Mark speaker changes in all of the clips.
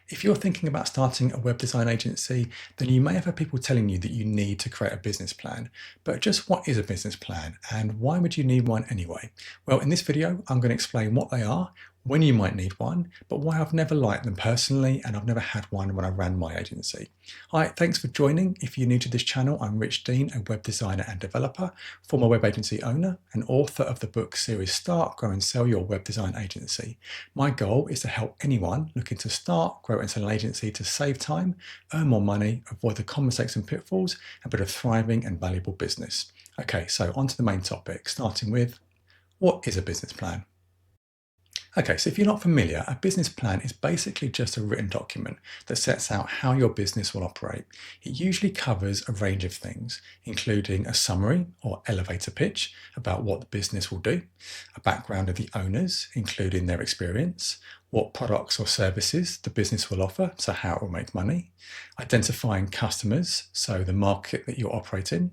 Speaker 1: If you're thinking about starting a web design agency, then you may have had people telling you that you need to create a business plan. But just what is a business plan and why would you need one anyway? Well, in this video, I'm going to explain what they are, when you might need one, but why I've never liked them personally and I've never had one when I ran my agency. Hi, thanks for joining. If you're new to this channel, I'm Rich Dean, a web designer and developer, former web agency owner, and author of the book series Start, Grow and Sell Your Web Design Agency. My goal is to help anyone looking to start, grow and sell an agency to save time, earn more money, avoid the common mistakes and pitfalls, and build a thriving and valuable business. Okay, so on to the main topic, starting with what is a business plan? Okay, so if you're not familiar, a business plan is basically just a written document that sets out how your business will operate. It usually covers a range of things, including a summary or elevator pitch about what the business will do, a background of the owners, including their experience, what products or services the business will offer, so how it will make money, identifying customers, so the market that you're operating,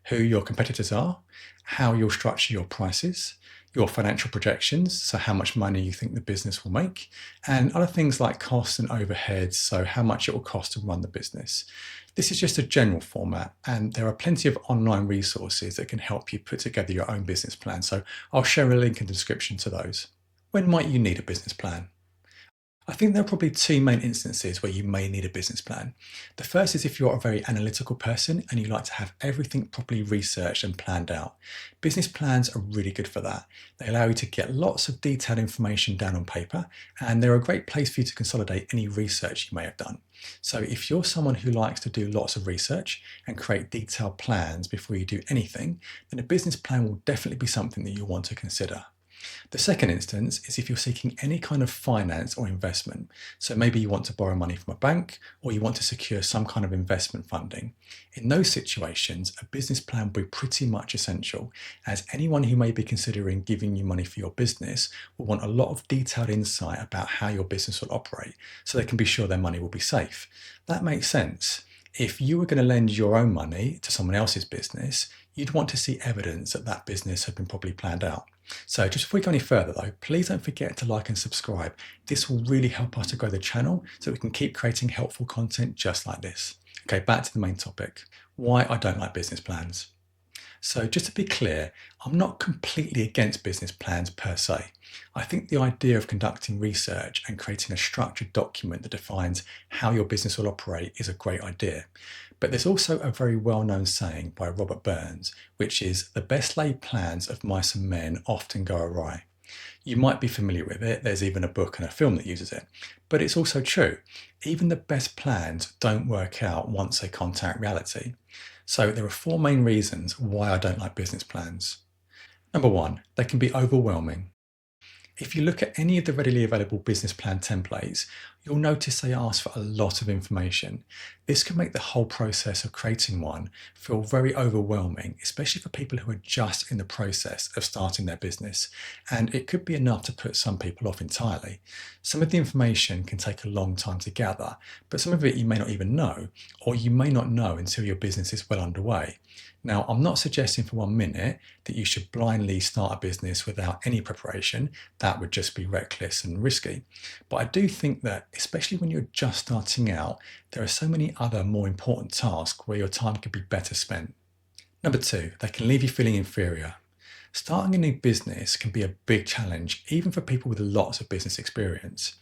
Speaker 1: who your competitors are, how you'll structure your prices, your financial projections, so how much money you think the business will make, and other things like costs and overheads, so how much it will cost to run the business. This is just a general format, and there are plenty of online resources that can help you put together your own business plan, so I'll share a link in the description to those. When might you need a business plan? I think there are probably two main instances where you may need a business plan. The first is if you're a very analytical person and you like to have everything properly researched and planned out. Business plans are really good for that. They allow you to get lots of detailed information down on paper, and they're a great place for you to consolidate any research you may have done. So if you're someone who likes to do lots of research and create detailed plans before you do anything, then a business plan will definitely be something that you'll want to consider. The second instance is if you're seeking any kind of finance or investment. So maybe you want to borrow money from a bank or you want to secure some kind of investment funding. In those situations, a business plan will be pretty much essential, as anyone who may be considering giving you money for your business will want a lot of detailed insight about how your business will operate so they can be sure their money will be safe. That makes sense. If you were going to lend your own money to someone else's business, you'd want to see evidence that that business had been properly planned out. So just before we go any further though, please don't forget to like and subscribe. This will really help us to grow the channel so we can keep creating helpful content just like this. Okay, back to the main topic, why I don't like business plans. So just to be clear, I'm not completely against business plans per se. I think the idea of conducting research and creating a structured document that defines how your business will operate is a great idea. But there's also a very well-known saying by Robert Burns, which is, the best laid plans of mice and men often go awry. You might be familiar with it, there's even a book and a film that uses it, but it's also true. Even the best plans don't work out once they contact reality. So there are four main reasons why I don't like business plans. Number one, they can be overwhelming. If you look at any of the readily available business plan templates, you'll notice they ask for a lot of information. This can make the whole process of creating one feel very overwhelming, especially for people who are just in the process of starting their business, and it could be enough to put some people off entirely. Some of the information can take a long time to gather, but some of it you may not even know, or you may not know until your business is well underway. Now, I'm not suggesting for 1 minute that you should blindly start a business without any preparation. That would just be reckless and risky. But I do think that, especially when you're just starting out, there are so many other more important tasks where your time could be better spent. Number two, they can leave you feeling inferior. Starting a new business can be a big challenge, even for people with lots of business experience.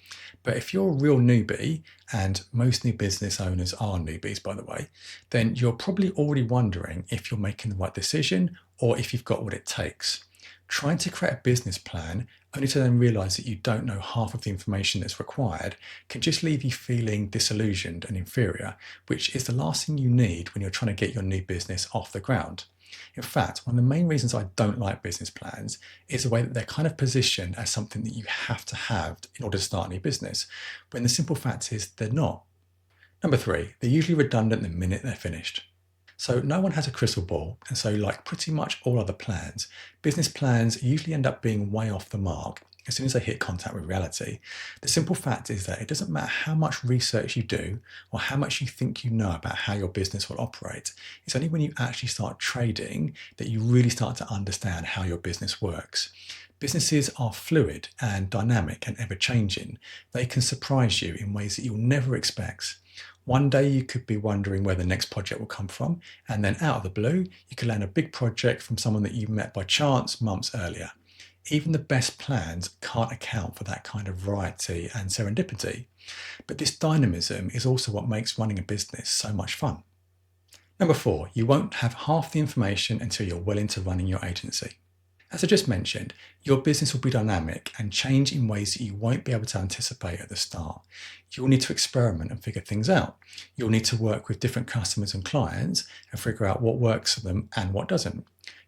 Speaker 1: But if you're a real newbie, and most new business owners are newbies, by the way, then you're probably already wondering if you're making the right decision or if you've got what it takes. Trying to create a business plan only to then realize that you don't know half of the information that's required can just leave you feeling disillusioned and inferior, which is the last thing you need when you're trying to get your new business off the ground. In fact, one of the main reasons I don't like business plans is the way that they're kind of positioned as something that you have to have in order to start a new business, when the simple fact is they're not. Number three, they're usually redundant the minute they're finished. So no one has a crystal ball, and so like pretty much all other plans, business plans usually end up being way off the mark, as soon as they hit contact with reality. The simple fact is that it doesn't matter how much research you do or how much you think you know about how your business will operate. It's only when you actually start trading that you really start to understand how your business works. Businesses are fluid and dynamic and ever changing. They can surprise you in ways that you'll never expect. One day you could be wondering where the next project will come from, and then out of the blue, you could land a big project from someone that you met by chance months earlier. Even the best plans can't account for that kind of variety and serendipity. But this dynamism is also what makes running a business so much fun. Number 4, you won't have half the information until you're well into running your agency. As I just mentioned, your business will be dynamic and change in ways that you won't be able to anticipate at the start. You'll need to experiment and figure things out. You'll need to work with different customers and clients and figure out what works for them and what doesn't.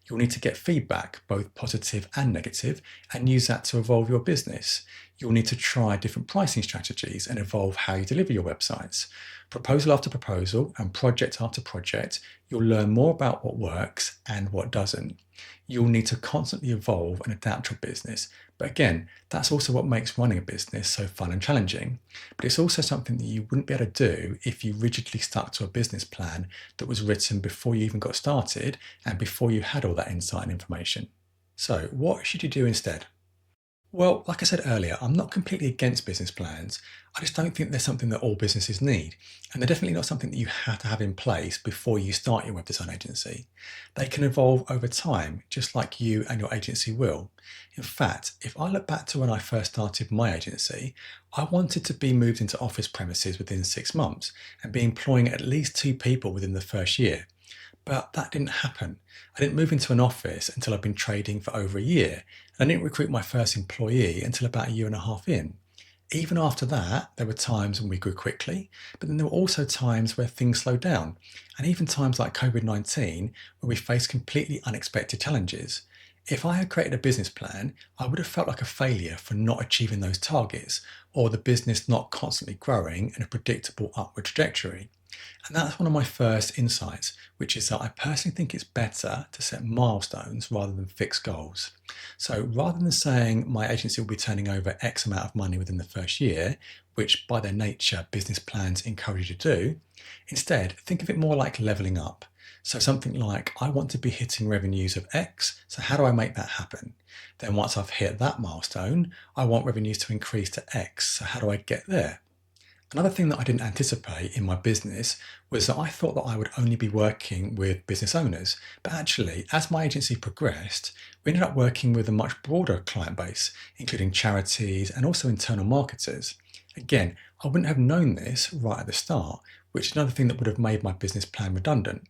Speaker 1: You'll need to get feedback, both positive and negative, and use that to evolve your business. You'll need to try different pricing strategies and evolve how you deliver your websites. Proposal after proposal and project after project, you'll learn more about what works and what doesn't. You'll need to constantly evolve and adapt your business. But again, that's also what makes running a business so fun and challenging. But it's also something that you wouldn't be able to do if you rigidly stuck to a business plan that was written before you even got started and before you had all that insight and information. So, what should you do instead? Well, like I said earlier, I'm not completely against business plans. I just don't think they're something that all businesses need. And they're definitely not something that you have to have in place before you start your web design agency. They can evolve over time, just like you and your agency will. In fact, if I look back to when I first started my agency, I wanted to be moved into office premises within 6 months and be employing at least 2 people within the first year. But that didn't happen. I didn't move into an office until I'd been trading for over a year. And I didn't recruit my first employee until about a year and a half in. Even after that, there were times when we grew quickly, but then there were also times where things slowed down. And even times like COVID-19, where we faced completely unexpected challenges. If I had created a business plan, I would have felt like a failure for not achieving those targets, or the business not constantly growing in a predictable upward trajectory. And that's one of my first insights, which is that I personally think it's better to set milestones rather than fixed goals. So rather than saying my agency will be turning over X amount of money within the first year, which by their nature business plans encourage you to do, instead think of it more like leveling up. So something like, I want to be hitting revenues of X, so how do I make that happen? Then once I've hit that milestone, I want revenues to increase to X, so how do I get there? Another thing that I didn't anticipate in my business was that I thought that I would only be working with business owners. But actually, as my agency progressed, we ended up working with a much broader client base, including charities and also internal marketers. Again, I wouldn't have known this right at the start, which is another thing that would have made my business plan redundant.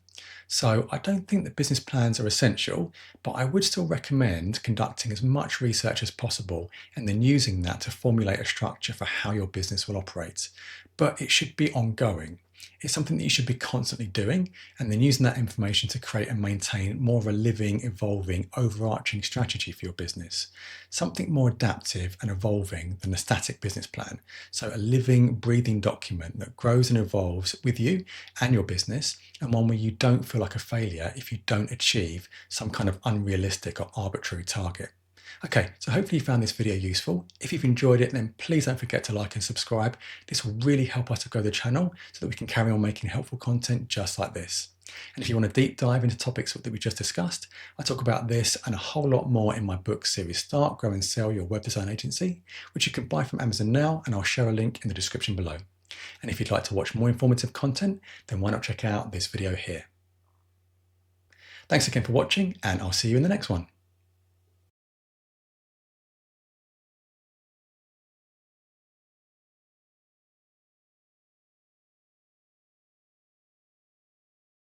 Speaker 1: So I don't think that business plans are essential, but I would still recommend conducting as much research as possible and then using that to formulate a structure for how your business will operate. But it should be ongoing. It's something that you should be constantly doing and then using that information to create and maintain more of a living, evolving, overarching strategy for your business. Something more adaptive and evolving than a static business plan. So a living, breathing document that grows and evolves with you and your business, and one where you don't feel like a failure if you don't achieve some kind of unrealistic or arbitrary target. Okay, so hopefully you found this video useful. If you've enjoyed it, then please don't forget to like and subscribe. This will really help us to grow the channel so that we can carry on making helpful content just like this. And if you want a deep dive into topics that we just discussed, I talk about this and a whole lot more in my book series Start, Grow and Sell Your Web Design Agency, which you can buy from Amazon now, and I'll share a link in the description below. And if you'd like to watch more informative content, then why not check out this video here. Thanks again for watching, and I'll see you in the next one.